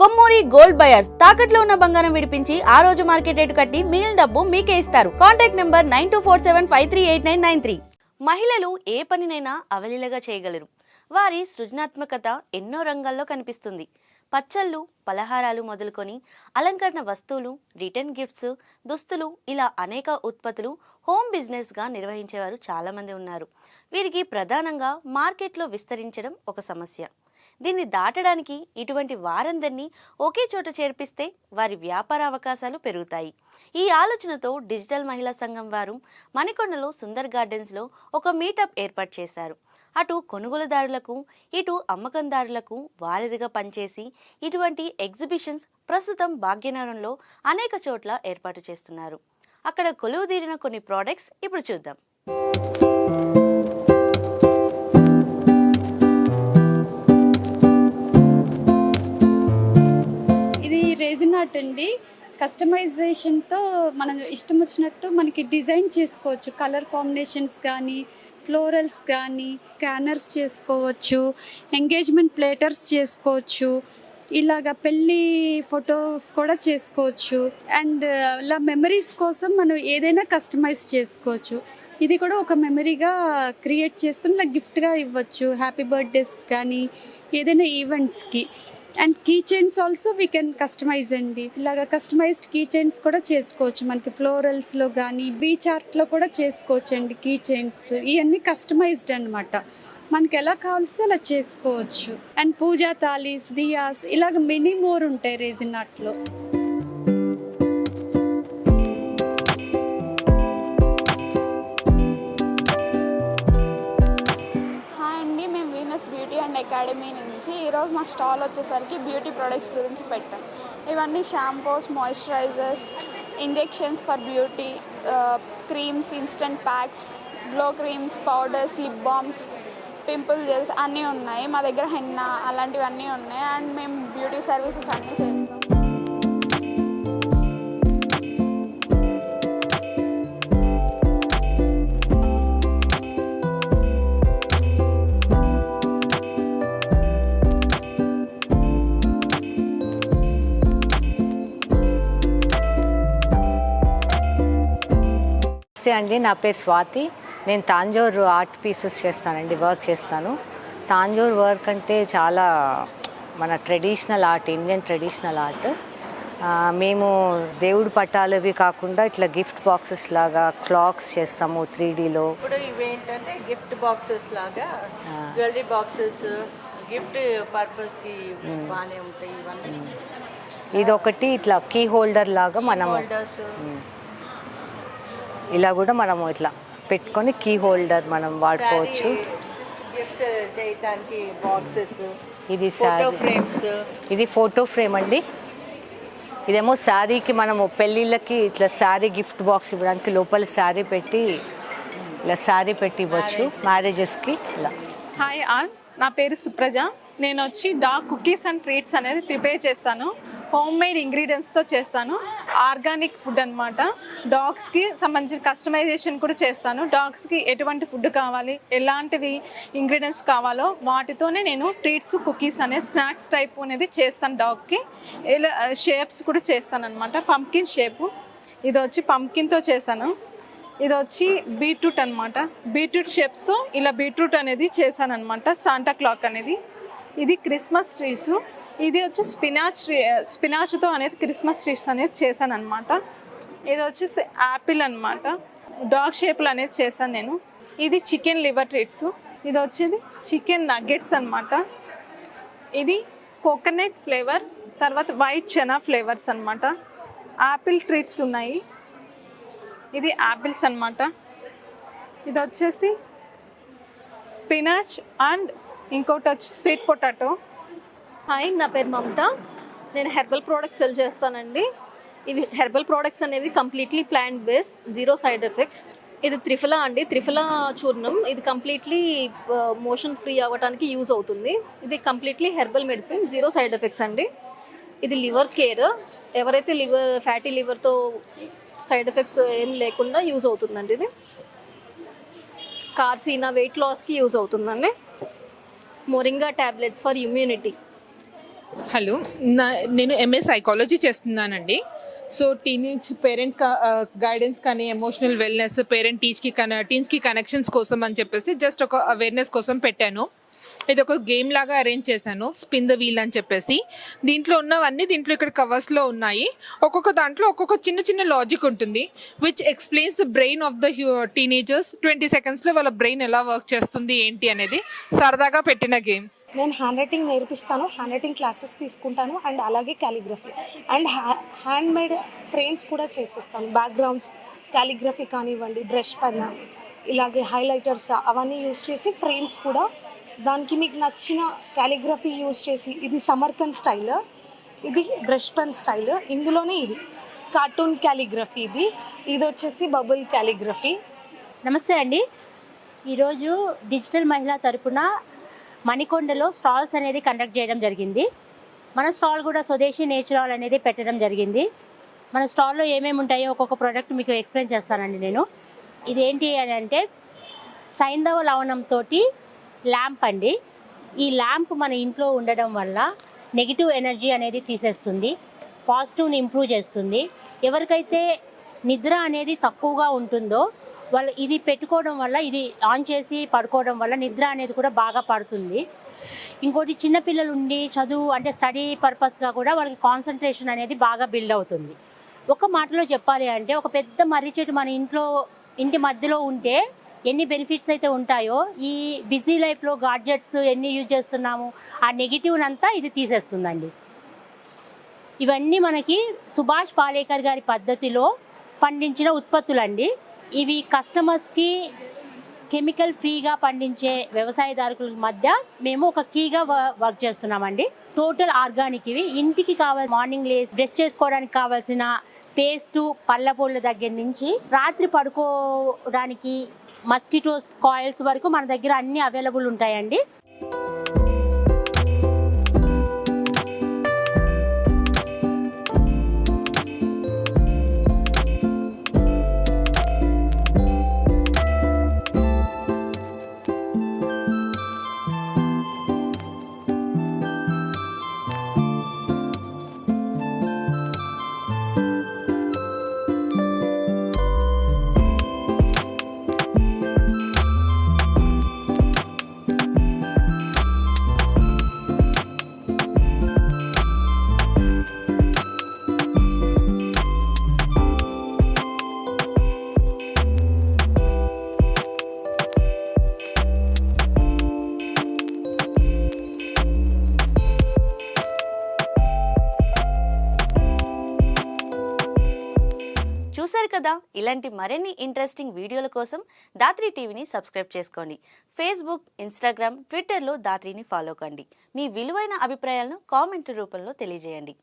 Kommuri gold buyers తాకట్లో ఉన్న బంగారం విడిపించి ఆ రోజు మార్కెట్ రేటు కట్టి మిగిలిన డబ్బు మీకే ఇస్తారు. Contact number 9247538993. మహిళలు ఏ పనినైనా అవలీలగా చేయగలరు. వారి సృజనాత్మకత ఎన్నో రంగాల్లో కనిపిస్తుంది. పచ్చళ్ళు, పలహారాలు మొదలుకొని అలంకరణ వస్తువులు, రిటర్న్ గిఫ్ట్స్, దుస్తులు ఇలా అనేక ఉత్పత్తులు హోమ్ బిజినెస్గా నిర్వహించేవారు చాలామంది ఉన్నారు. వీరికి ప్రధానంగా మార్కెట్లో విస్తరించడం ఒక సమస్య. దీన్ని దాటడానికి ఇటువంటి వారందరినీ ఒకే చోట చేర్పిస్తే వారి వ్యాపార అవకాశాలు పెరుగుతాయి. ఈ ఆలోచనతో డిజిటల్ మహిళా సంఘం వారు మణికొండలో సుందర్ గార్డెన్స్లో ఒక మీటప్ ఏర్పాటు చేశారు. అటు కొనుగోలుదారులకు, ఇటు అమ్మకందారులకు వారధిగా పనిచేసి ఇటువంటి ఎగ్జిబిషన్స్ ప్రస్తుతం భాగ్యనగరంలో అనేక చోట్ల ఏర్పాటు చేస్తున్నారు. అక్కడ కొలువుదీరిన కొన్ని ప్రోడక్ట్స్ ఇప్పుడు చూద్దాం. రెజిన్ ఆర్ట్ అండి. కస్టమైజేషన్తో మనం ఇష్టం వచ్చినట్టు మనకి డిజైన్ చేసుకోవచ్చు. కలర్ కాంబినేషన్స్ కానీ, ఫ్లోరల్స్ కానీ, క్యానర్స్ చేసుకోవచ్చు, ఎంగేజ్మెంట్ ప్లేటర్స్ చేసుకోవచ్చు, ఇలాగ పెళ్ళి ఫొటోస్ కూడా చేసుకోవచ్చు. అండ్ ఇలా మెమరీస్ కోసం మనం ఏదైనా కస్టమైజ్ చేసుకోవచ్చు. ఇది కూడా ఒక మెమరీగా క్రియేట్ చేసుకుని ఇలా గిఫ్ట్గా ఇవ్వచ్చు, హ్యాపీ బర్త్డేస్కి కానీ ఏదైనా ఈవెంట్స్కి. And key chains also we can customize అండి. ఇలాగ కస్టమైజ్డ్ కీ చైన్స్ కూడా చేసుకోవచ్చు. మనకి ఫ్లోరల్స్లో కానీ బీచ్ ఆర్ట్లో కూడా చేసుకోవచ్చు అండి. కీ చైన్స్ ఇవన్నీ కస్టమైజ్డ్ అనమాట. మనకి ఎలా కావాల్సి అలా చేసుకోవచ్చు. అండ్ పూజా తాలీస్, దియాస్ ఇలాగ మెనీ మోర్ ఉంటాయి రెజిన్ ఆర్ట్లో. అకాడమీ నుంచి ఈరోజు మా స్టాల్ వచ్చేసరికి బ్యూటీ ప్రొడక్ట్స్ గురించి పెట్టాం. ఇవన్నీ shampoos, moisturisers, injections for beauty, creams, instant packs, glow creams, powders, lip balms, pimple gels అన్నీ ఉన్నాయి. మా దగ్గర హెన్నా అలాంటివన్నీ ఉన్నాయి. అండ్ మేము బ్యూటీ సర్వీసెస్ అన్నీ చేస్తాం. అండి, నా పేరు స్వాతి. నేను తాంజోర్ ఆర్ట్ పీసెస్ చేస్తానండి, వర్క్ చేస్తాను. తాంజోర్ వర్క్ అంటే చాలా మన traditional art, Indian traditional art. మేము దేవుడి పటాలవి కాకుండా ఇట్లా గిఫ్ట్ బాక్సెస్ లాగా క్లాక్స్ చేస్తాము 3Dలో. ఇప్పుడు ఇవేంటంటే గిఫ్ట్ బాక్సెస్ లాగా జ్యువెలరీ బాక్సెస్ గిఫ్ట్ పర్పస్కి బాగానే ఉంటాయి. ఇవన్నీ ఇదొకటి ఇట్లా కీ హోల్డర్ లాగా మనము ఇలా కూడా మనము ఇట్లా పెట్టుకొని కీ హోల్డర్ మనం వాడుకోవచ్చు. గిఫ్ట్ చేయడానికి బాక్సెస్, ఇది ఫోటో ఫ్రేమ్స్. ఇది ఫోటో ఫ్రేమ్ అండి. ఇదేమో శారీకి మనము పెళ్ళిళ్ళకి ఇట్లా శారీ గిఫ్ట్ బాక్స్ ఇవ్వడానికి లోపల శారీ పెట్టి ఇలా శారీ పెట్టి ఇవ్వచ్చు మ్యారేజెస్కి ఇలా. హాయ్ ఆల్, నా పేరు సుప్రజ. నేను వచ్చి డాగ్ కుకీస్ అండ్ ట్రీట్స్ అనేది ప్రిపేర్ చేస్తాను. హోమ్ మేడ్ ఇంగ్రీడియంట్స్తో చేస్తాను. ఆర్గానిక్ ఫుడ్ అనమాట. డాగ్స్కి సంబంధించిన కస్టమైజేషన్ కూడా చేస్తాను. డాగ్స్కి ఎటువంటి ఫుడ్ కావాలి, ఎలాంటివి ఇంగ్రీడియంట్స్ కావాలో వాటితోనే నేను ట్రీట్స్, కుకీస్ అనేది స్నాక్స్ టైప్ అనేది చేస్తాను. డాగ్కి ఇలా షేప్స్ కూడా చేస్తాను అనమాట. పంకిన్ షేపు ఇది వచ్చి పంకిన్తో చేశాను. ఇది వచ్చి బీట్రూట్ అనమాట. బీట్రూట్ షేప్స్తో ఇలా బీట్రూట్ అనేది చేశాను అనమాట. శాంటా క్లాక్ అనేది. ఇది క్రిస్మస్ ట్రీస్. ఇది వచ్చి స్పినాచ్తో అనేది క్రిస్మస్ ట్రీస్ అనేది చేశాను అనమాట. ఇది వచ్చేసి యాపిల్ అనమాట. డాగ్ షేప్లు అనేది చేశాను నేను. ఇది చికెన్ లివర్ ట్రీట్స్. ఇది వచ్చేది చికెన్ నగ్గెట్స్ అనమాట. ఇది కోకోనట్ ఫ్లేవర్, తర్వాత వైట్ చనా ఫ్లేవర్స్ అనమాట. యాపిల్ ట్రీట్స్ ఉన్నాయి. ఇది యాపిల్స్ అనమాట. ఇది వచ్చేసి స్పినాచ్ అండ్ ఇంకోటి వచ్చి స్వీట్ పొటాటో. హాయ్, నా పేరు మమత. నేను హెర్బల్ ప్రోడక్ట్స్ సెల్ చేస్తానండి. ఇవి హెర్బల్ ప్రోడక్ట్స్ అనేవి completely plant base, zero side effects. ఇది త్రిఫలా అండి, త్రిఫలా చూర్ణం. ఇది కంప్లీట్లీ మోషన్ ఫ్రీ అవ్వడానికి యూజ్ అవుతుంది. ఇది completely herbal medicine, zero side effects అండి. ఇది లివర్ కేర్. ఎవరైతే ఫ్యాటీ లివర్తో సైడ్ ఎఫెక్ట్స్ ఏం లేకుండా యూజ్ అవుతుందండి. ఇది కార్సీనా వెయిట్ లాస్కి యూజ్ అవుతుందండి. Moringa tablets for immunity. Hello నేను ఎంఏ సైకాలజీ చేస్తున్నానండి. సో టీనేజ్ పేరెంట్ గైడెన్స్ కానీ ఎమోషనల్ వెల్నెస్ పేరెంట్ టీన్స్కి కనెక్షన్స్ కోసం అని చెప్పేసి జస్ట్ ఒక అవేర్నెస్ కోసం పెట్టాను. ఇది ఒక గేమ్ లాగా అరేంజ్ చేశాను, స్పిన్ ద వీల్ అని చెప్పేసి. దీంట్లో ఉన్నవన్నీ దీంట్లో ఇక్కడ కవర్స్లో ఉన్నాయి. ఒక్కొక్క దాంట్లో ఒక్కొక్క చిన్న చిన్న లాజిక్ ఉంటుంది which explains the brain of the teenagers. 20 secondsలో వాళ్ళ బ్రెయిన్ ఎలా వర్క్ చేస్తుంది ఏంటి అనేది సరదాగా పెట్టిన గేమ్. నేను హ్యాండ్ రైటింగ్ నేర్పిస్తాను, హ్యాండ్ రైటింగ్ క్లాసెస్ తీసుకుంటాను అండ్ అలాగే calligraphy and hand made frames కూడా చేసిస్తాను. బ్యాక్గ్రౌండ్స్ క్యాలిగ్రఫీ కానివ్వండి, బ్రష్ పెన్, ఇలాగే హైలైటర్స్ అవన్నీ యూజ్ చేసి ఫ్రేమ్స్ కూడా దానికి మీకు నచ్చిన క్యాలిగ్రఫీ యూజ్ చేసి, ఇది సమర్కన్ స్టైల్, ఇది బ్రష్ పెన్ స్టైల్, ఇందులోనే ఇది కార్టూన్ క్యాలిగ్రఫీ, ఇది వచ్చేసి బబుల్ క్యాలిగ్రఫీ. నమస్తే అండి. ఈరోజు డిజిటల్ మహిళా తరపున మణికొండలో స్టాల్స్ అనేది కండక్ట్ చేయడం జరిగింది. మన స్టాల్ కూడా స్వదేశీ నేచురల్ అనేది పెట్టడం జరిగింది. మన స్టాల్లో ఏమేమి ఉంటాయో ఒక్కొక్క ప్రోడక్ట్ మీకు ఎక్స్ప్లెయిన్ చేస్తానండి నేను. ఇదేంటి అని అంటే సైంధవ లవణంతో ల్యాంప్ అండి. ఈ ల్యాంప్ మన ఇంట్లో ఉండడం వల్ల నెగిటివ్ ఎనర్జీ అనేది తీసేస్తుంది, పాజిటివ్ని ఇంప్రూవ్ చేస్తుంది. ఎవరికైతే నిద్ర అనేది తక్కువగా ఉంటుందో వాళ్ళు ఇది పెట్టుకోవడం వల్ల, ఇది ఆన్ చేసి పడుకోవడం వల్ల నిద్ర అనేది కూడా బాగా పడుతుంది. ఇంకోటి చిన్నపిల్లలు ఉండి చదువు అంటే స్టడీ పర్పస్గా కూడా వాళ్ళకి కాన్సన్ట్రేషన్ అనేది బాగా బిల్డ్ అవుతుంది. ఒక మాటలో చెప్పాలి అంటే ఒక పెద్ద మర్రి చెట్టు మన ఇంటి మధ్యలో ఉంటే ఎన్ని బెనిఫిట్స్ అయితే ఉంటాయో, ఈ బిజీ లైఫ్లో గాడ్జెట్స్ ఎన్ని యూజ్ చేస్తున్నాము ఆ నెగిటివ్ అంతా ఇది తీసేస్తుందండి. ఇవన్నీ మనకి సుభాష్ పాలేకర్ గారి పద్ధతిలో పండించిన ఉత్పత్తులండి. ఇవి కస్టమర్స్కి కెమికల్ ఫ్రీగా పండించే వ్యవసాయదారుల మధ్య మేము ఒక కీగా వర్క్ చేస్తున్నామండి. Total organic. ఇవి ఇంటికి కావాల్సిన మార్నింగ్ లేసి బ్రష్ చేసుకోవడానికి కావాల్సిన పేస్టు, పళ్ళపొళ్ళ దగ్గర నుంచి రాత్రి పడుకోవడానికి మస్కిటోస్ కాయిల్స్ వరకు మన దగ్గర అన్నీ అవైలబుల్ ఉంటాయండి. చూశారు కదా, ఇలాంటి మరిన్ని ఇంట్రెస్టింగ్ వీడియోల కోసం దాత్రి టీవీని సబ్స్క్రైబ్ చేసుకోండి. ఫేస్బుక్, ఇన్స్టాగ్రామ్, ట్విట్టర్లో దాత్రిని ఫాలో కండి. మీ విలువైన అభిప్రాయాలను కామెంట్ రూపంలో తెలియజేయండి.